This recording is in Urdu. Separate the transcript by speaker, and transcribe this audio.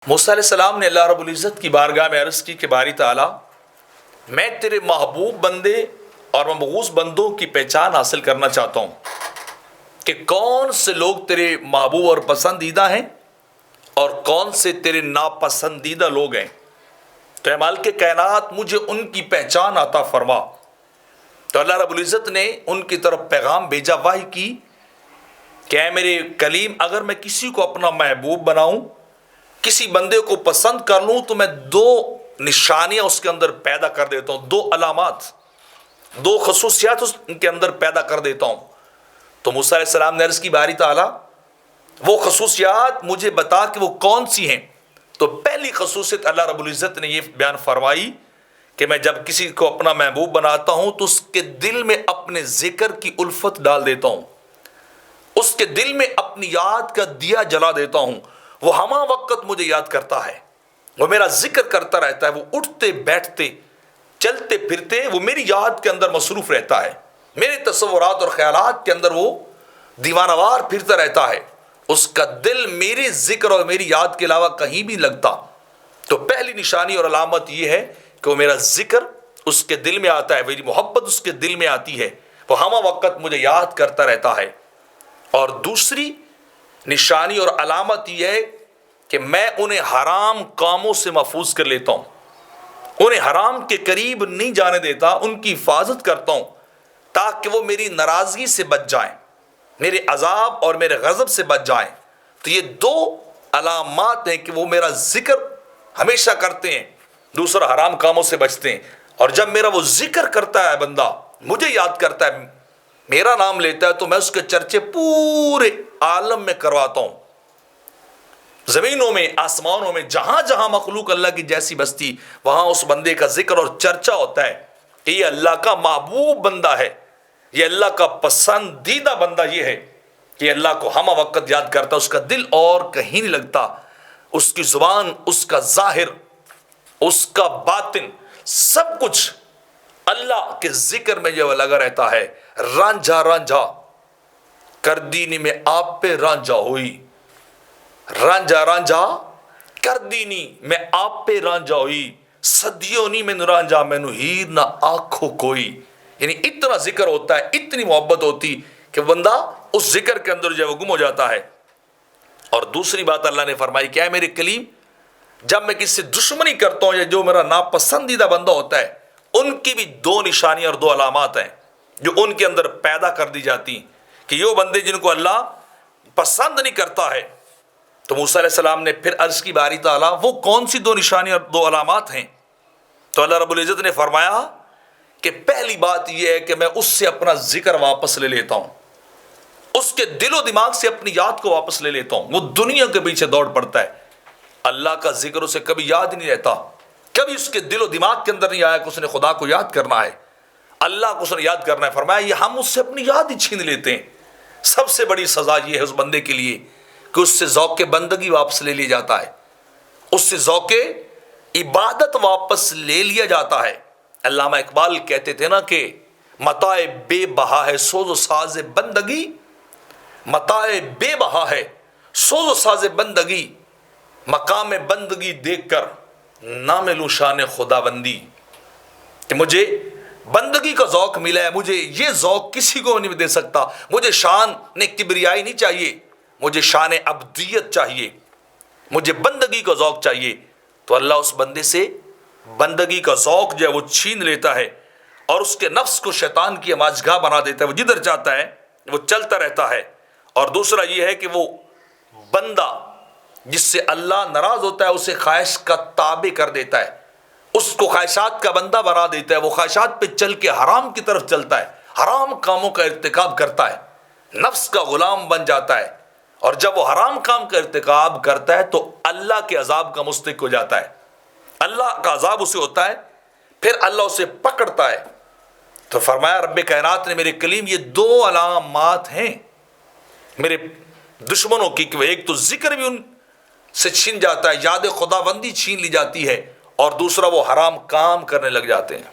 Speaker 1: موسیٰ علیہ السلام نے اللہ رب العزت کی بارگاہ میں عرض کی کہ باری تعالیٰ میں تیرے محبوب بندے اور مبغوض بندوں کی پہچان حاصل کرنا چاہتا ہوں کہ کون سے لوگ تیرے محبوب اور پسندیدہ ہیں اور کون سے تیرے ناپسندیدہ لوگ ہیں، تو اے مالک کائنات مجھے ان کی پہچان عطا فرما۔ تو اللہ رب العزت نے ان کی طرف پیغام بھیجا، وحی کی کہ اے میرے کلیم، اگر میں کسی کو اپنا محبوب بناؤں، کسی بندے کو پسند کر لوں، تو میں دو نشانیاں اس کے اندر پیدا کر دیتا ہوں، دو علامات، دو خصوصیات ان کے اندر پیدا کر دیتا ہوں۔ تو موسیٰ علیہ السلام نے عرض کی باری تعالیٰ وہ خصوصیات مجھے بتا کہ وہ کون سی ہیں۔ تو پہلی خصوصیت اللہ رب العزت نے یہ بیان فرمائی کہ میں جب کسی کو اپنا محبوب بناتا ہوں تو اس کے دل میں اپنے ذکر کی الفت ڈال دیتا ہوں، اس کے دل میں اپنی یاد کا دیا جلا دیتا ہوں، وہ ہمہ وقت مجھے یاد کرتا ہے، وہ میرا ذکر کرتا رہتا ہے، وہ اٹھتے بیٹھتے چلتے پھرتے وہ میری یاد کے اندر مصروف رہتا ہے، میرے تصورات اور خیالات کے اندر وہ دیوانہ وار پھرتا رہتا ہے، اس کا دل میرے ذکر اور میری یاد کے علاوہ کہیں بھی لگتا۔ تو پہلی نشانی اور علامت یہ ہے کہ وہ میرا ذکر اس کے دل میں آتا ہے، میری محبت اس کے دل میں آتی ہے، وہ ہمہ وقت مجھے یاد کرتا رہتا ہے۔ اور دوسری نشانی اور علامت یہ ہے کہ میں انہیں حرام کاموں سے محفوظ کر لیتا ہوں، انہیں حرام کے قریب نہیں جانے دیتا، ان کی حفاظت کرتا ہوں تاکہ وہ میری ناراضگی سے بچ جائیں، میرے عذاب اور میرے غضب سے بچ جائیں۔ تو یہ دو علامات ہیں کہ وہ میرا ذکر ہمیشہ کرتے ہیں، دوسرا حرام کاموں سے بچتے ہیں۔ اور جب میرا وہ ذکر کرتا ہے بندہ، مجھے یاد کرتا ہے، میرا نام لیتا ہے، تو میں اس کے چرچے پورے عالم میں کرواتا ہوں، زمینوں میں، آسمانوں میں، جہاں جہاں مخلوق اللہ کی جیسی بستی، وہاں اس بندے کا ذکر اور چرچا ہوتا ہے کہ یہ اللہ کا محبوب بندہ ہے، یہ اللہ کا پسندیدہ بندہ یہ ہے کہ اللہ کو ہمہ وقت یاد کرتا، اس کا دل اور کہیں نہیں لگتا، اس کی زبان، اس کا ظاہر، اس کا باطن، سب کچھ اللہ کے ذکر میں جو لگا رہتا ہے۔ رانجھا رانجھا کر دینی میں آپ پہ رانجھا ہوئی، رانجھا رانجھا کر دینی میں آپ پہ رانجھا ہوئی، صدیوں نی میں رانجھا میں نو ہیر نہ آنکھوں کوئی۔ یعنی اتنا ذکر ہوتا ہے، اتنی محبت ہوتی کہ بندہ اس ذکر کے اندر جو ہے وہ گم ہو جاتا ہے۔ اور دوسری بات اللہ نے فرمائی، کیا ہے میرے کلیم، جب میں کسی سے دشمنی کرتا ہوں یا جو میرا ناپسندیدہ بندہ ہوتا ہے، ان کی بھی دو نشانیاں اور دو علامات ہیں جو ان کے اندر پیدا کر دی جاتی ہیں کہ یہ بندے جن کو اللہ پسند نہیں کرتا ہے۔ تو موسیٰ علیہ السلام نے پھر عرض کی باری تعالیٰ وہ کون سی دو نشانیاں اور دو علامات ہیں؟ تو اللہ رب العزت نے فرمایا کہ پہلی بات یہ ہے کہ میں اس سے اپنا ذکر واپس لے لیتا ہوں، اس کے دل و دماغ سے اپنی یاد کو واپس لے لیتا ہوں۔ وہ دنیا کے پیچھے دوڑ پڑتا ہے، اللہ کا ذکر اسے کبھی یاد نہیں رہتا، کبھی اس کے دل و دماغ کے اندر نہیں آیا کہ اس نے خدا کو یاد کرنا ہے، اللہ کو اس نے یاد کرنا ہے۔ فرمایا یہ ہم اس سے اپنی یاد ہی چھین لیتے ہیں۔ سب سے بڑی سزا یہ ہے اس بندے کے لیے کہ اس سے ذوق بندگی واپس لے لیا جاتا ہے، اس سے ذوق عبادت واپس لے لیا جاتا ہے۔ علامہ اقبال کہتے تھے نا کہ متاع بے بہا ہے سوز و ساز بندگی، متاع بے بہا ہے سوز و ساز بندگی، مقام بندگی دیکھ کر نہ ملوں شان خدا بندی۔ کہ مجھے بندگی کا ذوق ملا ہے، مجھے یہ ذوق کسی کو نہیں دے سکتا، مجھے شان کبریائی نہیں چاہیے، مجھے شان عبدیت چاہیے، مجھے بندگی کا ذوق چاہیے۔ تو اللہ اس بندے سے بندگی کا ذوق جو ہے وہ چھین لیتا ہے اور اس کے نفس کو شیطان کی آماجگاہ بنا دیتا ہے، وہ جدھر چاہتا ہے وہ چلتا رہتا ہے۔ اور دوسرا یہ ہے کہ وہ بندہ جس سے اللہ ناراض ہوتا ہے اسے خواہش کا تابع کر دیتا ہے، اس کو خواہشات کا بندہ بنا دیتا ہے، وہ خواہشات پہ چل کے حرام کی طرف چلتا ہے، حرام کاموں کا ارتکاب کرتا ہے، نفس کا غلام بن جاتا ہے۔ اور جب وہ حرام کام کا ارتکاب کرتا ہے تو اللہ کے عذاب کا مستحق ہو جاتا ہے، اللہ کا عذاب اسے ہوتا ہے، پھر اللہ اسے پکڑتا ہے۔ تو فرمایا رب کائنات نے میرے کلیم یہ دو علامات ہیں میرے دشمنوں کی کہ ایک تو ذکر بھی ان سے چھین جاتا ہے، یاد خدا بندی چھین لی جاتی ہے، اور دوسرا وہ حرام کام کرنے لگ جاتے ہیں۔